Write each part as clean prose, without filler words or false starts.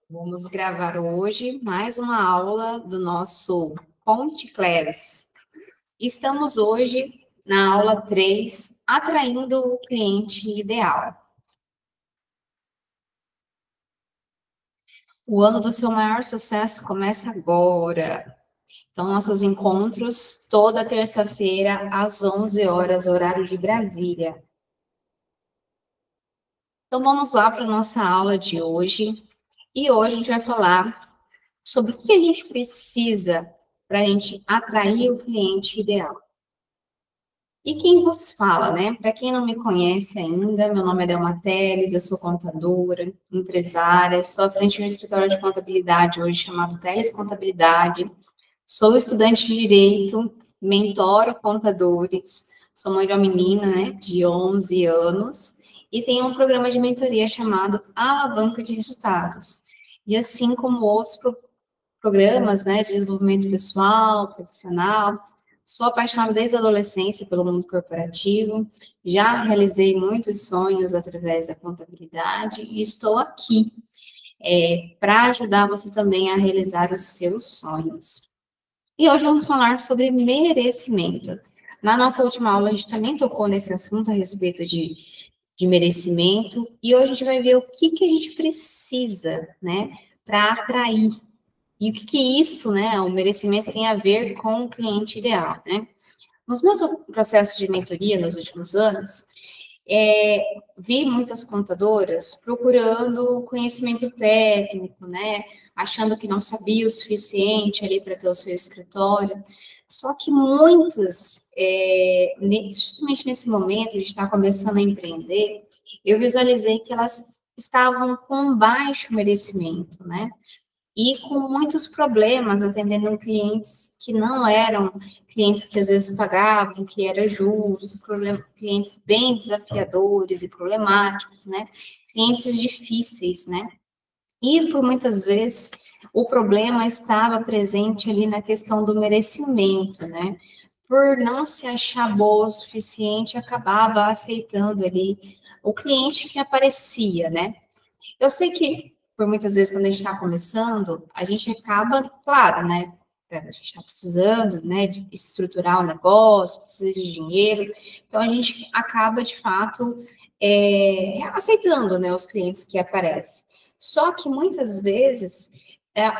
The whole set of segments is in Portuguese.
Vamos gravar hoje mais uma aula do nosso Conte Class. Estamos hoje na aula 3, atraindo o cliente ideal. O ano do seu maior sucesso começa agora. Então, nossos encontros toda terça-feira às 11 horas, horário de Brasília. Então, vamos lá para a nossa aula de hoje. E hoje a gente vai falar sobre o que a gente precisa para a gente atrair o cliente ideal. E quem vos fala, né? Para quem não me conhece ainda, meu nome é Delma Teles, eu sou contadora, empresária, estou à frente de um escritório de contabilidade hoje chamado Teles Contabilidade, sou estudante de Direito, mentoro contadores, sou mãe de uma menina, né, de 11 anos, e tenho um programa de mentoria chamado Alavanca de Resultados. E assim como outros programas, né, de desenvolvimento pessoal, profissional. Sou apaixonada desde a adolescência pelo mundo corporativo, já realizei muitos sonhos através da contabilidade e estou aqui para ajudar você também a realizar os seus sonhos. E hoje vamos falar sobre merecimento. Na nossa última aula, a gente também tocou nesse assunto a respeito de merecimento, e hoje a gente vai ver o que a gente precisa, né, para atrair. E o que isso, né, o merecimento tem a ver com o cliente ideal, né? Nos meus processos de mentoria nos últimos anos, vi muitas contadoras procurando conhecimento técnico, né? Achando que não sabia o suficiente ali para ter o seu escritório. Só que muitas, justamente nesse momento, a gente está começando a empreender, eu visualizei que elas estavam com baixo merecimento, né? E com muitos problemas, atendendo clientes que não eram clientes que às vezes pagavam, que era justo, clientes bem desafiadores e problemáticos, né? Clientes difíceis, né? E por muitas vezes o problema estava presente ali na questão do merecimento, né? Por não se achar boa o suficiente, acabava aceitando ali o cliente que aparecia, né? Eu sei que, por muitas vezes, quando a gente está começando, a gente acaba, claro, né? A gente está precisando, né, de estruturar o negócio, precisa de dinheiro, então a gente acaba, de fato, aceitando, né, os clientes que aparecem. Só que, muitas vezes,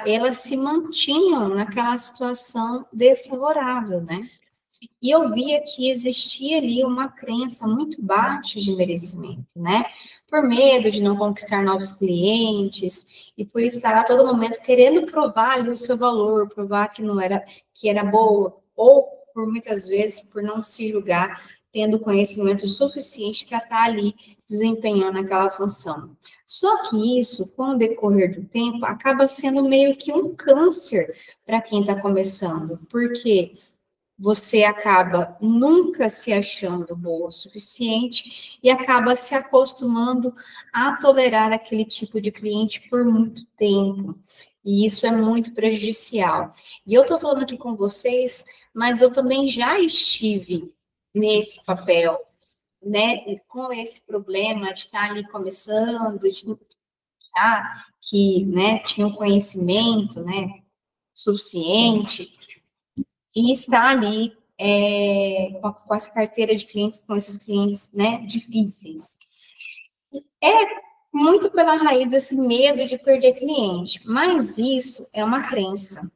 elas se mantinham naquela situação desfavorável, né? E eu via que existia ali uma crença muito baixa de merecimento, né? Por medo de não conquistar novos clientes e por estar a todo momento querendo provar ali o seu valor, provar que não era, que era boa, ou por muitas vezes por não se julgar tendo conhecimento suficiente para estar ali desempenhando aquela função. Só que isso, com o decorrer do tempo, acaba sendo meio que um câncer para quem está começando, porque você acaba nunca se achando boa o suficiente e acaba se acostumando a tolerar aquele tipo de cliente por muito tempo. E isso é muito prejudicial. E eu estou falando aqui com vocês, mas eu também já estive nesse papel, né, com esse problema de estar ali começando, de achar que, né, tinha um conhecimento, né, suficiente, e está ali com essa carteira de clientes, com esses clientes, né, difíceis. É muito pela raiz desse medo de perder cliente, mas isso é uma crença.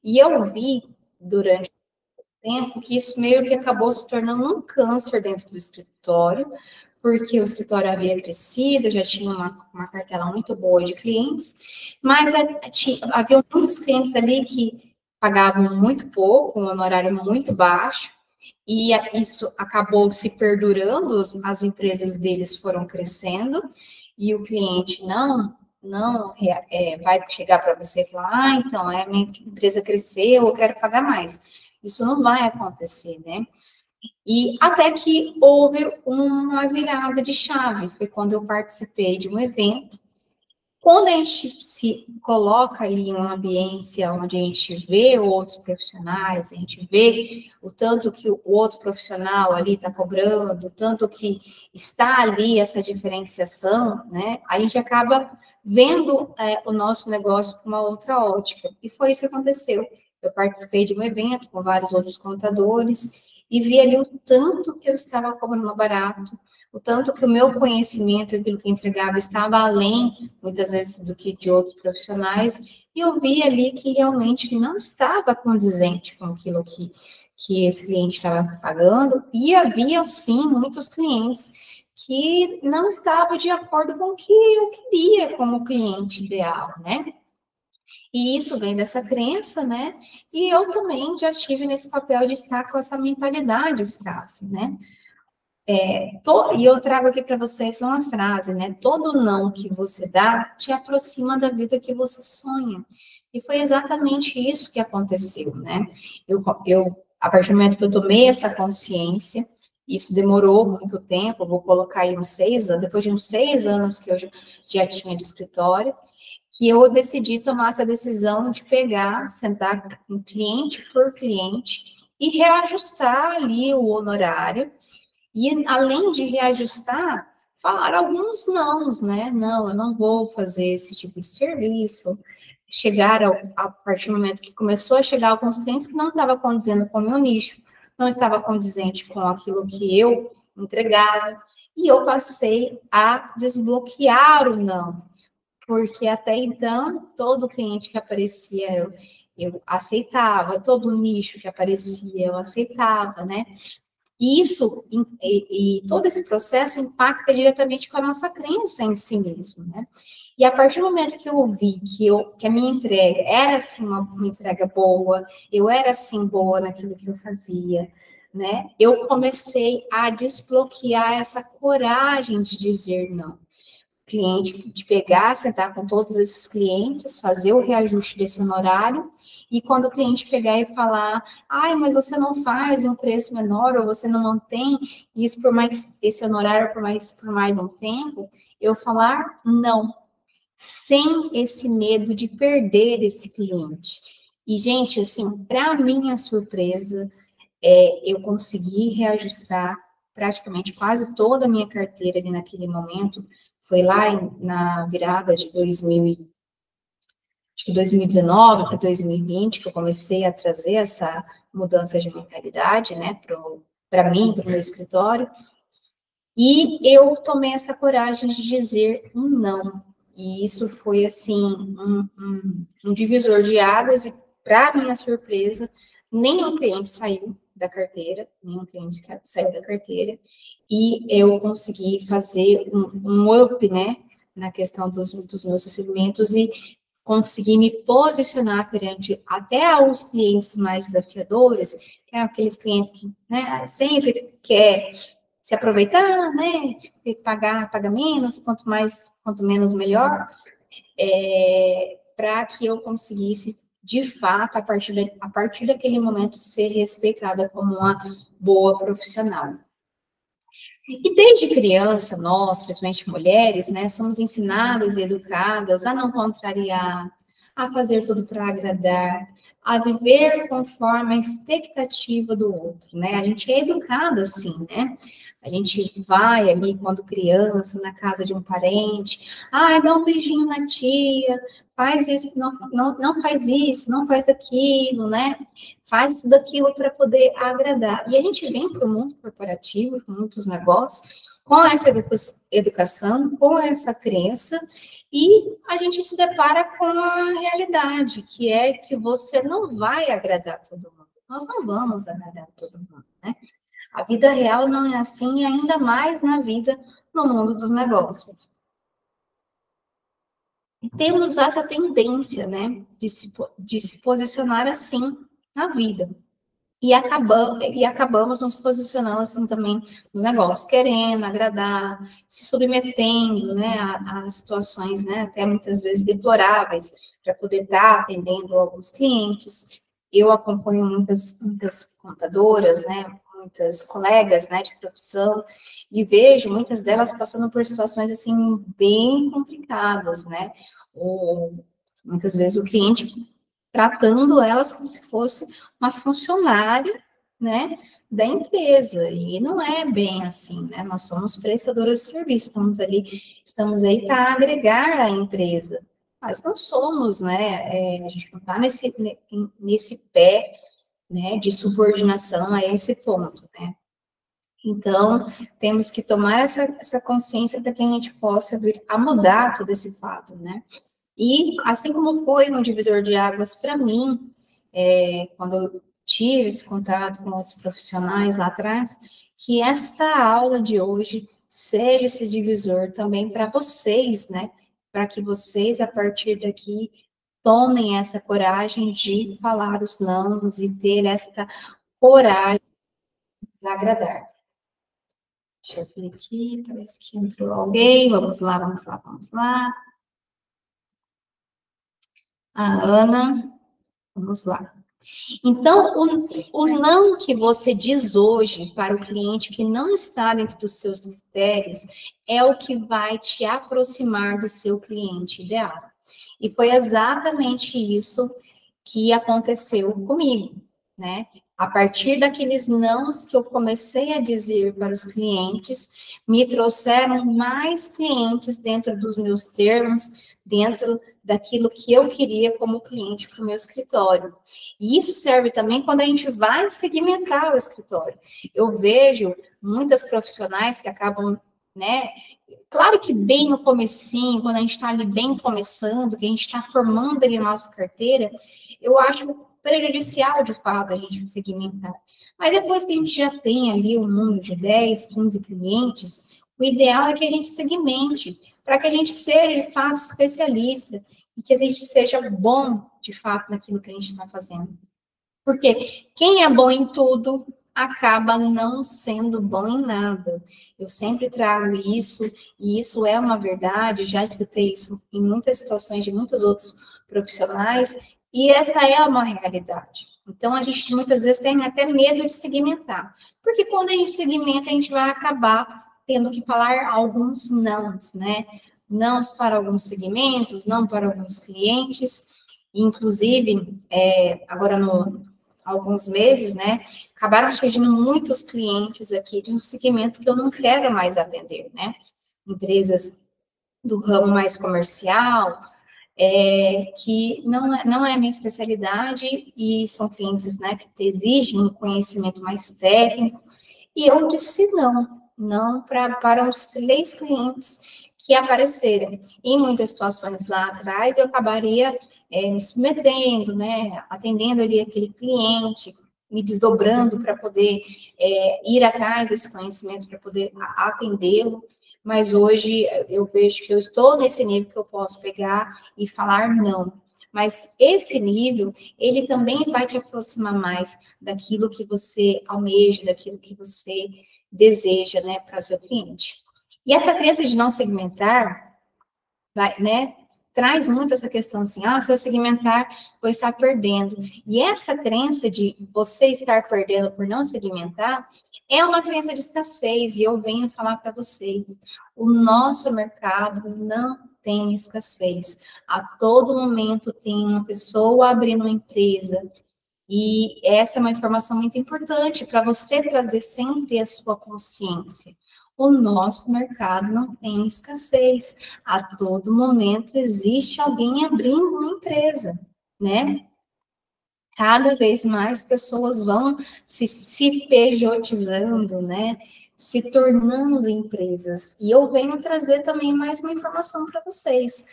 E eu vi durante o tempo que isso meio que acabou se tornando um câncer dentro do escritório, porque o escritório havia crescido, já tinha uma cartela muito boa de clientes, mas havia muitos clientes ali que pagavam muito pouco, um honorário muito baixo, e isso acabou se perdurando, as empresas deles foram crescendo, e o cliente não vai chegar para você e falar, então, minha empresa cresceu, eu quero pagar mais. Isso não vai acontecer, né? E até que houve uma virada de chave, foi quando eu participei de um evento. Quando a gente se coloca ali em uma ambiência onde a gente vê outros profissionais, a gente vê o tanto que o outro profissional ali está cobrando, o tanto que está ali essa diferenciação, né? A gente acaba vendo o nosso negócio com uma outra ótica. E foi isso que aconteceu. Eu participei de um evento com vários outros contadores e vi ali o tanto que eu estava cobrando barato, o tanto que o meu conhecimento, aquilo que eu entregava, estava além, muitas vezes, do que de outros profissionais, e eu vi ali que realmente não estava condizente com aquilo que esse cliente estava pagando, e havia, sim, muitos clientes que não estavam de acordo com o que eu queria como cliente ideal, né? E isso vem dessa crença, né? E eu também já tive nesse papel de estar com essa mentalidade escassa, né? E eu trago aqui para vocês uma frase, né? Todo não que você dá te aproxima da vida que você sonha. E foi exatamente isso que aconteceu, né? A partir do momento que eu tomei essa consciência, isso demorou muito tempo, eu vou colocar aí uns 6 anos, depois de uns 6 anos que eu já tinha de escritório, que eu decidi tomar essa decisão de pegar, sentar um cliente por cliente e reajustar ali o honorário. E, além de reajustar, falar alguns nãos, né? Não, eu não vou fazer esse tipo de serviço. A partir do momento que começou a chegar alguns clientes que não estavam condizendo com o meu nicho, não estava condizente com aquilo que eu entregava, e eu passei a desbloquear o não, porque até então, todo cliente que aparecia, eu aceitava, todo nicho que aparecia, eu aceitava, né? E isso, e todo esse processo impacta diretamente com a nossa crença em si mesmo, né? E a partir do momento que eu vi que a minha entrega era, assim, uma entrega boa, eu era, assim, boa naquilo que eu fazia, né? Eu comecei a desbloquear essa coragem de dizer não. Cliente, de pegar, sentar com todos esses clientes, fazer o reajuste desse honorário, e quando o cliente pegar e falar, ai, mas você não faz um preço menor, ou você não mantém isso por mais, esse honorário por mais um tempo, eu falar não, sem esse medo de perder esse cliente. E, gente, assim, para minha surpresa, eu consegui reajustar praticamente quase toda a minha carteira ali naquele momento. Foi lá na virada de 2019 para 2020 que eu comecei a trazer essa mudança de mentalidade, né, para mim, para o meu escritório. E eu tomei essa coragem de dizer um não. E isso foi, assim, um divisor de águas, e, para minha surpresa, nenhum cliente saiu da carteira, e eu consegui fazer um up, né, na questão dos meus recebimentos, e consegui me posicionar perante até aos clientes mais desafiadores, que são aqueles clientes que, né, sempre quer se aproveitar, né, de pagar menos, quanto menos melhor, para que eu conseguisse, de fato, a partir daquele momento, ser respeitada como uma boa profissional. E desde criança, nós, principalmente mulheres, né, somos ensinadas e educadas a não contrariar, a fazer tudo para agradar, a viver conforme a expectativa do outro, né? A gente é educada assim, né? A gente vai ali, quando criança, na casa de um parente, dá um beijinho na tia, faz isso, não faz isso, não faz aquilo, né? Faz tudo aquilo para poder agradar. E a gente vem para o mundo corporativo, com muitos negócios, com essa educação, com essa crença, e a gente se depara com a realidade, que é que você não vai agradar todo mundo. Nós não vamos agradar todo mundo, né? A vida real não é assim, ainda mais no mundo dos negócios. E temos essa tendência, né, de se posicionar assim na vida. E acabamos nos posicionando assim também nos negócios, querendo agradar, se submetendo, né, a situações, né, até muitas vezes deploráveis, para poder estar atendendo alguns clientes. Eu acompanho muitas contadoras, né, muitas colegas, né, de profissão, e vejo muitas delas passando por situações, assim, bem complicadas, né, ou muitas vezes o cliente tratando elas como se fosse uma funcionária, né, da empresa, e não é bem assim, né? Nós somos prestadores de serviço, estamos aí para agregar a empresa, mas não somos, né? A gente não está nesse pé, né, de subordinação a esse ponto, né? Então, temos que tomar essa consciência para que a gente possa vir a mudar todo esse fato, né? E, assim como foi um divisor de águas para mim, quando eu tive esse contato com outros profissionais lá atrás, que esta aula de hoje seja esse divisor também para vocês, né? Para que vocês, a partir daqui, tomem essa coragem de falar os nãos e ter esta coragem de desagradar. Deixa eu ver aqui, parece que entrou alguém. Vamos lá, vamos lá, vamos lá. A Ana, vamos lá. Então, o não que você diz hoje para o cliente que não está dentro dos seus critérios é o que vai te aproximar do seu cliente ideal. E foi exatamente isso que aconteceu comigo, né? A partir daqueles nãos que eu comecei a dizer para os clientes, me trouxeram mais clientes dentro dos meus termos, dentro daquilo que eu queria como cliente para o meu escritório. E isso serve também quando a gente vai segmentar o escritório. Eu vejo muitas profissionais que acabam, né? Claro que bem no comecinho, quando a gente está ali bem começando, que a gente está formando ali a nossa carteira, eu acho prejudicial, de fato, a gente segmentar. Mas depois que a gente já tem ali um número de 10, 15 clientes, o ideal é que a gente segmente, para que a gente seja, de fato, especialista e que a gente seja bom, de fato, naquilo que a gente está fazendo. Porque quem é bom em tudo acaba não sendo bom em nada. Eu sempre trago isso, e isso é uma verdade, já escutei isso em muitas situações de muitos outros profissionais, e essa é uma realidade. Então, a gente muitas vezes tem até medo de segmentar, porque quando a gente segmenta, a gente vai acabar tendo que falar alguns nãos, né? Nãos para alguns segmentos, não para alguns clientes, inclusive, agora alguns meses, né, acabaram surgindo muitos clientes aqui de um segmento que eu não quero mais atender, né, empresas do ramo mais comercial, que não é a minha especialidade e são clientes, né, que exigem um conhecimento mais técnico, e eu disse não para os 3 clientes que apareceram. Em muitas situações lá atrás, eu acabaria me submetendo, né, atendendo ali aquele cliente, me desdobrando para poder ir atrás desse conhecimento, para poder atendê-lo, mas hoje eu vejo que eu estou nesse nível que eu posso pegar e falar não. Mas esse nível, ele também vai te aproximar mais daquilo que você almeja, daquilo que você deseja, né, para o seu cliente. E essa crença de não segmentar, vai, né, traz muito essa questão assim, se eu segmentar, vou estar perdendo. E essa crença de você estar perdendo por não segmentar é uma crença de escassez, e eu venho falar para vocês, o nosso mercado não tem escassez. A todo momento tem uma pessoa abrindo uma empresa, e essa é uma informação muito importante para você trazer sempre a sua consciência. O nosso mercado não tem escassez. A todo momento existe alguém abrindo uma empresa, né? Cada vez mais pessoas vão se pejotizando, né? Se tornando empresas. E eu venho trazer também mais uma informação para vocês.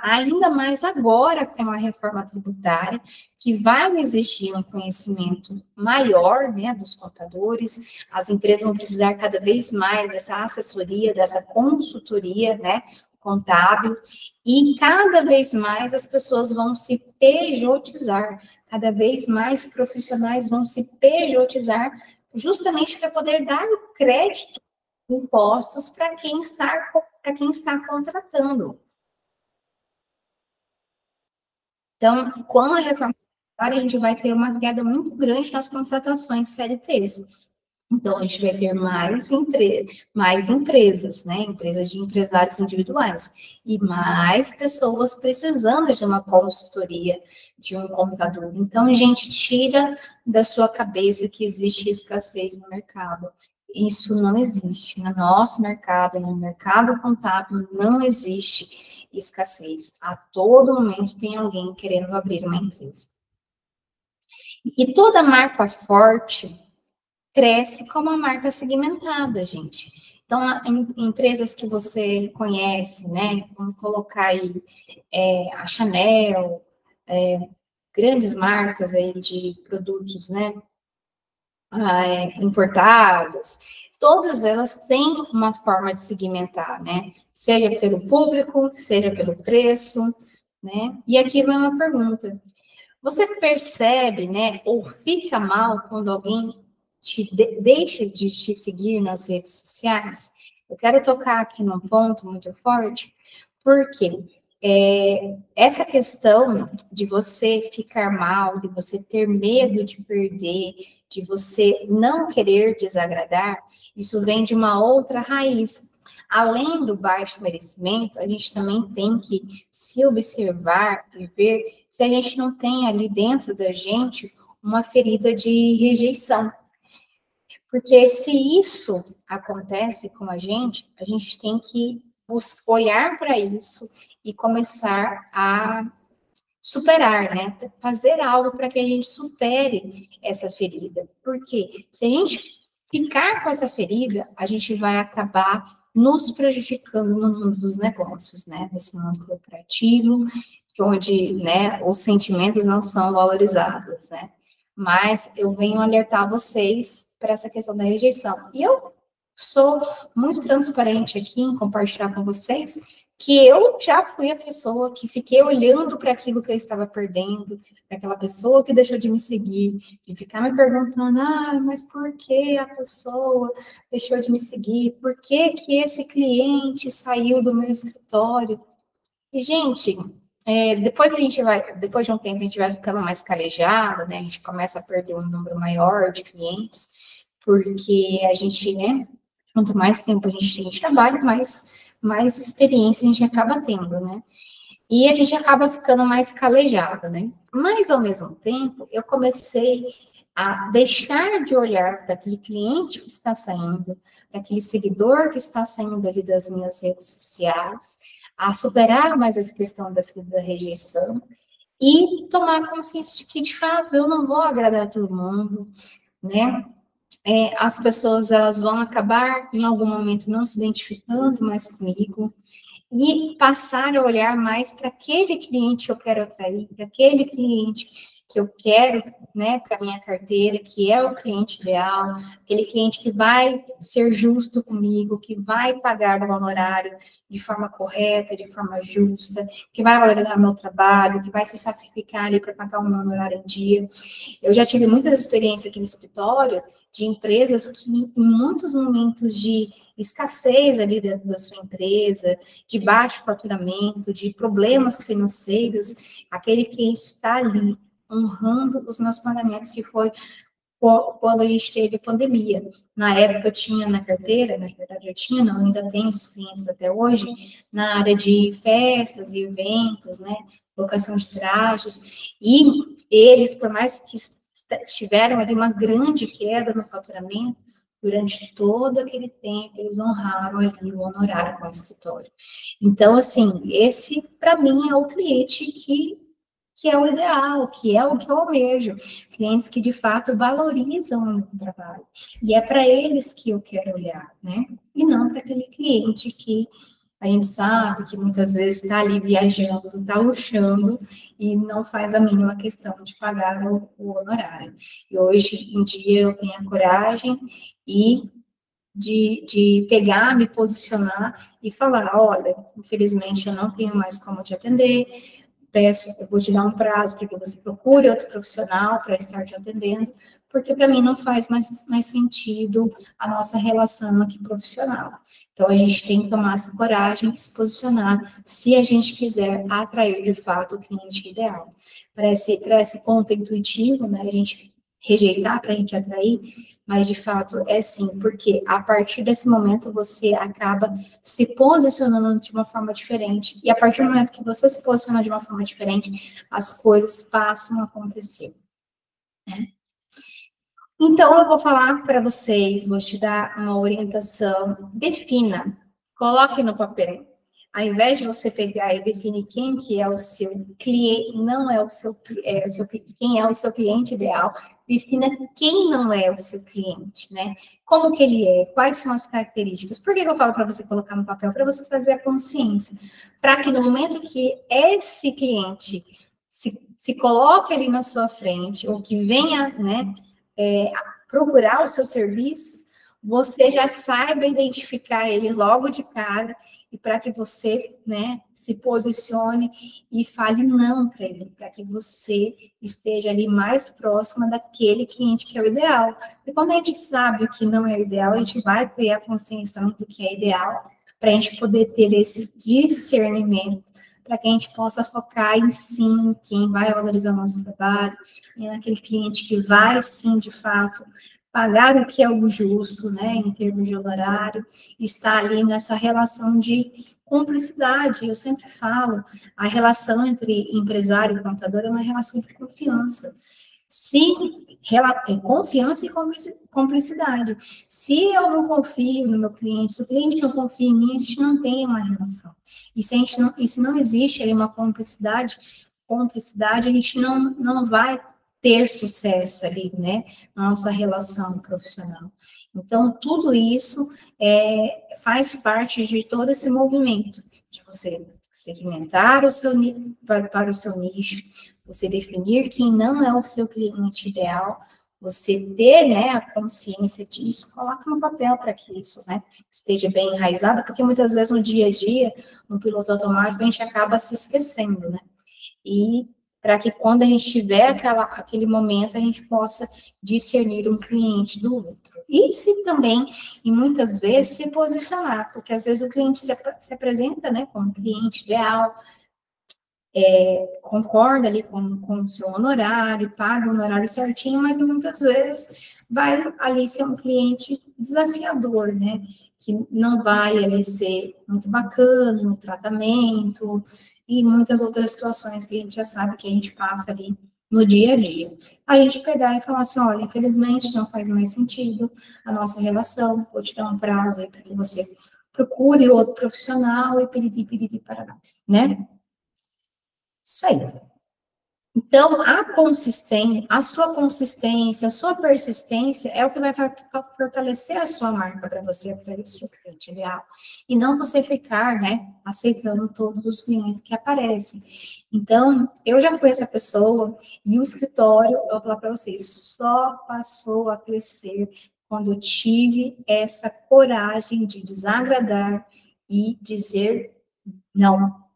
Ainda mais agora com a reforma tributária, que vai exigir um conhecimento maior, né, dos contadores, as empresas vão precisar cada vez mais dessa assessoria, dessa consultoria, né, contábil, e cada vez mais as pessoas vão se pejotizar, cada vez mais profissionais vão se pejotizar justamente para poder dar crédito, impostos para quem está contratando. Então, com a reforma tributária, a gente vai ter uma queda muito grande nas contratações CLTs. Então, a gente vai ter mais empresas, né? Empresas de empresários individuais. E mais pessoas precisando de uma consultoria, de um contador. Então, gente, tira da sua cabeça que existe escassez no mercado. Isso não existe. No nosso mercado, no mercado contábil, não existe escassez. A todo momento tem alguém querendo abrir uma empresa. E toda marca forte cresce como uma marca segmentada, gente. Então, empresas que você conhece, né? Vamos colocar aí a Chanel, grandes marcas aí de produtos, né? Importados. Todas elas têm uma forma de segmentar, né? Seja pelo público, seja pelo preço, né? E aqui vem uma pergunta. Você percebe, né, ou fica mal quando alguém deixa de te seguir nas redes sociais? Eu quero tocar aqui num ponto muito forte, porque essa questão de você ficar mal, de você ter medo de perder, de você não querer desagradar, isso vem de uma outra raiz. Além do baixo merecimento, a gente também tem que se observar e ver se a gente não tem ali dentro da gente uma ferida de rejeição. Porque se isso acontece com a gente tem que olhar para isso e começar a superar, né? Fazer algo para que a gente supere essa ferida. Porque se a gente ficar com essa ferida, a gente vai acabar nos prejudicando no mundo dos negócios, né? Nesse mundo corporativo, onde, né, os sentimentos não são valorizados, né? Mas eu venho alertar vocês para essa questão da rejeição. E eu sou muito transparente aqui em compartilhar com vocês que eu já fui a pessoa que fiquei olhando para aquilo que eu estava perdendo, para aquela pessoa que deixou de me seguir, de ficar me perguntando, mas por que a pessoa deixou de me seguir? Por que que esse cliente saiu do meu escritório? E, gente, depois de um tempo, a gente vai ficando mais calejado, né? A gente começa a perder um número maior de clientes, porque a gente, né? Quanto mais tempo a gente tem de trabalho, mais experiência a gente acaba tendo, né? E a gente acaba ficando mais calejado, né? Mas, ao mesmo tempo, eu comecei a deixar de olhar para aquele cliente que está saindo, para aquele seguidor que está saindo ali das minhas redes sociais, a superar mais essa questão da rejeição e tomar consciência de que, de fato, eu não vou agradar todo mundo, né? As pessoas, elas vão acabar, em algum momento, não se identificando mais comigo, e passar a olhar mais para aquele cliente que eu quero atrair, para aquele cliente que eu quero, né, para minha carteira, que é o cliente ideal, aquele cliente que vai ser justo comigo, que vai pagar o honorário de forma correta, de forma justa, que vai valorizar meu trabalho, que vai se sacrificar ali para pagar o meu honorário em dia. Eu já tive muitas experiências aqui no escritório de empresas que, em muitos momentos de escassez ali dentro da sua empresa, de baixo faturamento, de problemas financeiros, aquele cliente está ali honrando os meus pagamentos, que foi quando a gente teve a pandemia. Na época eu tinha na carteira, na verdade eu tinha, não, ainda tenho esses clientes até hoje, na área de festas e eventos, né, locação de trajes, e eles, por mais que tiveram ali uma grande queda no faturamento, durante todo aquele tempo, eles honraram ali o honorário com o escritório. Então, assim, esse, para mim, é o cliente que é o ideal, que é o que eu almejo. Clientes que, de fato, valorizam o meu trabalho. E é para eles que eu quero olhar, né? E não para aquele cliente que a gente sabe que muitas vezes está ali viajando, está luxando e não faz a mínima questão de pagar o honorário. E hoje em dia eu tenho a coragem de pegar, me posicionar e falar, olha, infelizmente eu não tenho mais como te atender, eu vou te dar um prazo para que você procure outro profissional para estar te atendendo, porque para mim não faz mais sentido a nossa relação aqui profissional. Então, a gente tem que tomar essa coragem de se posicionar se a gente quiser atrair, de fato, o cliente ideal. Para esse ponto intuitivo, né, a gente rejeitar para a gente atrair, mas de fato é sim, porque a partir desse momento você acaba se posicionando de uma forma diferente, e a partir do momento que você se posiciona de uma forma diferente, as coisas passam a acontecer, né? Então, eu vou falar para vocês, vou te dar uma orientação, defina, coloque no papel. Ao invés de você pegar e definir quem que é o seu cliente, não é o seu, quem é o seu cliente ideal, defina quem não é o seu cliente, né? Como que ele é, quais são as características. Por que eu falo para você colocar no papel? Para você fazer a consciência, para que no momento que esse cliente se coloque ali na sua frente, ou que venha, né, procurar o seu serviço, você já saiba identificar ele logo de cara, e para que você, né, se posicione e fale não para ele, para que você esteja ali mais próxima daquele cliente que é o ideal. E quando a gente sabe o que não é o ideal, a gente vai ter a consciência do que é ideal, para a gente poder ter esse discernimento, para que a gente possa focar em sim, quem vai valorizar o nosso trabalho, e naquele cliente que vai sim, de fato, pagar o que é o justo, né, em termos de honorário, e estar ali nessa relação de cumplicidade. Eu sempre falo, a relação entre empresário e contador é uma relação de confiança. Confiança e cumplicidade. Se eu não confio no meu cliente, se o cliente não confia em mim, a gente não tem uma relação. E se não existe ali uma cumplicidade, a gente não vai ter sucesso ali, né, na nossa relação profissional. Então, tudo isso faz parte de todo esse movimento, de você segmentar para o seu nicho, você definir quem não é o seu cliente ideal, você ter, né, a consciência disso, coloca no papel para que isso, né, esteja bem enraizado, porque muitas vezes no dia a dia, no piloto automático, a gente acaba se esquecendo, né, e para que quando a gente tiver aquele momento, a gente possa discernir um cliente do outro. E se também, e muitas vezes, se posicionar, porque às vezes o cliente se apresenta, né, como cliente ideal, concorda ali com o seu honorário, paga o honorário certinho, mas muitas vezes vai ali ser um cliente desafiador, né? Que não vai ali ser muito bacana no tratamento e muitas outras situações que a gente já sabe que a gente passa ali no dia a dia. A gente pegar e falar assim, olha, infelizmente não faz mais sentido a nossa relação, vou te dar um prazo aí para que você procure outro profissional e piriri, parará, né? Isso aí. Então, a sua consistência, a sua persistência é o que vai fortalecer a sua marca para você atrair o seu cliente ideal. E não você ficar, né, aceitando todos os clientes que aparecem. Então, eu já fui essa pessoa e o escritório, eu vou falar para vocês, só passou a crescer quando eu tive essa coragem de desagradar e dizer não.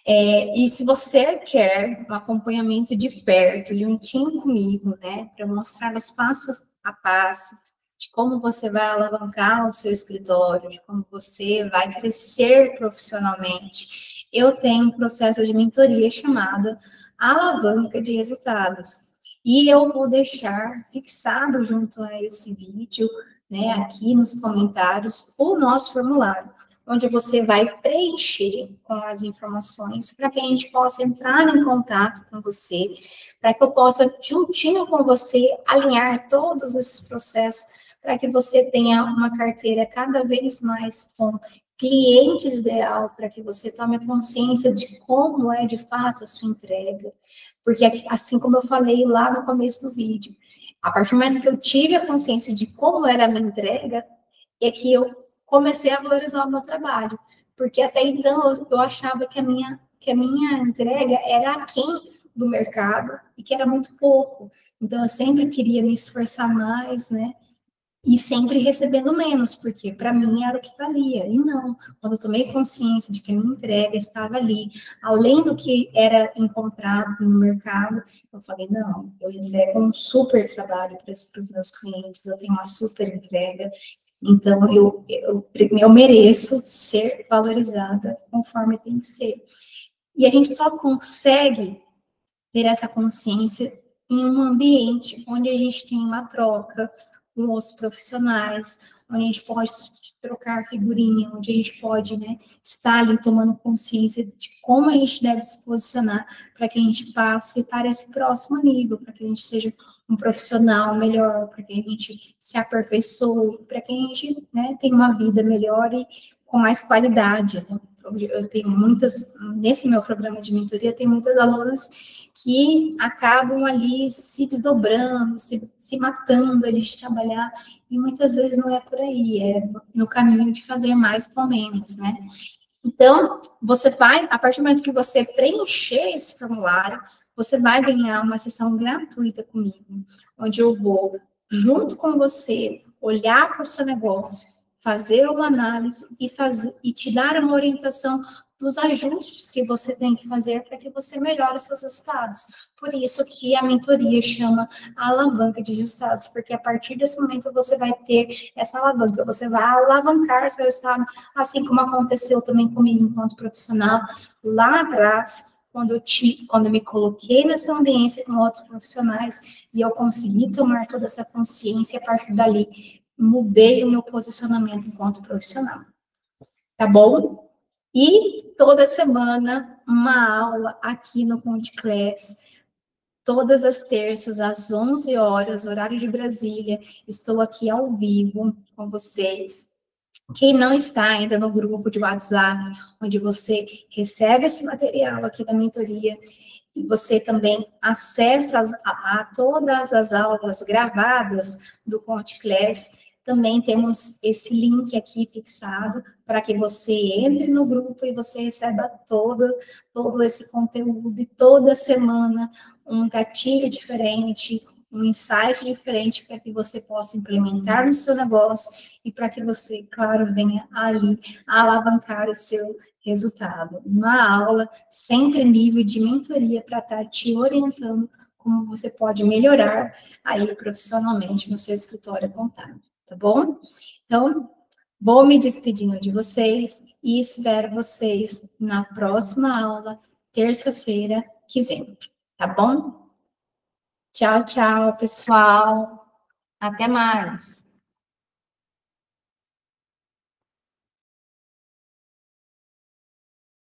E se você quer um acompanhamento de perto, juntinho comigo, né, para mostrar os passos a passo de como você vai alavancar o seu escritório, de como você vai crescer profissionalmente, eu tenho um processo de mentoria chamado Alavanca de Resultados. E eu vou deixar fixado junto a esse vídeo, né, aqui nos comentários, o nosso formulário, onde você vai preencher com as informações para que a gente possa entrar em contato com você, para que eu possa, juntinho com você, alinhar todos esses processos, para que você tenha uma carteira cada vez mais com clientes ideal, para que você tome consciência de como é de fato a sua entrega. Porque, assim como eu falei lá no começo do vídeo, a partir do momento que eu tive a consciência de como era a minha entrega, é que eu comecei a valorizar o meu trabalho, porque até então eu achava que a minha entrega era aquém do mercado e que era muito pouco. Então eu sempre queria me esforçar mais, né? E sempre recebendo menos, porque para mim era o que valia. E não, quando eu tomei consciência de que a minha entrega estava ali, além do que era encontrado no mercado, eu falei, não, eu entrego um super trabalho para os meus clientes, eu tenho uma super entrega, então eu mereço ser valorizada conforme tem que ser. E a gente só consegue ter essa consciência em um ambiente onde a gente tem uma troca com outros profissionais, onde a gente pode trocar figurinha, onde a gente pode, né, estar ali tomando consciência de como a gente deve se posicionar para que a gente passe para esse próximo nível, para que a gente seja um profissional melhor, para que a gente se aperfeiçoe, para que a gente, né, tenha uma vida melhor e com mais qualidade, né? Eu tenho muitas, nesse meu programa de mentoria, tem muitas alunas que acabam ali se desdobrando, se matando ali de trabalhar, e muitas vezes não é por aí, é no caminho de fazer mais com menos, né? Então, você vai, a partir do momento que você preencher esse formulário, você vai ganhar uma sessão gratuita comigo, onde eu vou, junto com você, olhar para o seu negócio, fazer uma análise e te dar uma orientação dos ajustes que você tem que fazer para que você melhore seus resultados. Por isso que a mentoria chama a alavanca de resultados, porque a partir desse momento você vai ter essa alavanca, você vai alavancar seu resultado, assim como aconteceu também comigo enquanto profissional lá atrás, quando eu me coloquei nessa ambiência com outros profissionais e eu consegui tomar toda essa consciência, a partir dali mudei o meu posicionamento enquanto profissional. Tá bom? E toda semana uma aula aqui no Conte Class, todas as terças às 11 horas, horário de Brasília. Estou aqui ao vivo com vocês. Quem não está ainda no grupo de WhatsApp, onde você recebe esse material aqui da mentoria, e você também acessa a todas as aulas gravadas do Conte Class, também temos esse link aqui fixado para que você entre no grupo e você receba todo esse conteúdo, e toda semana um gatilho diferente, um insight diferente para que você possa implementar no seu negócio e para que você, claro, venha ali alavancar o seu resultado. Uma aula sempre nível de mentoria para estar te orientando como você pode melhorar aí profissionalmente no seu escritório contábil, tá bom? Então, vou me despedindo de vocês e espero vocês na próxima aula, terça-feira que vem, tá bom? Tchau, tchau, pessoal. Até mais.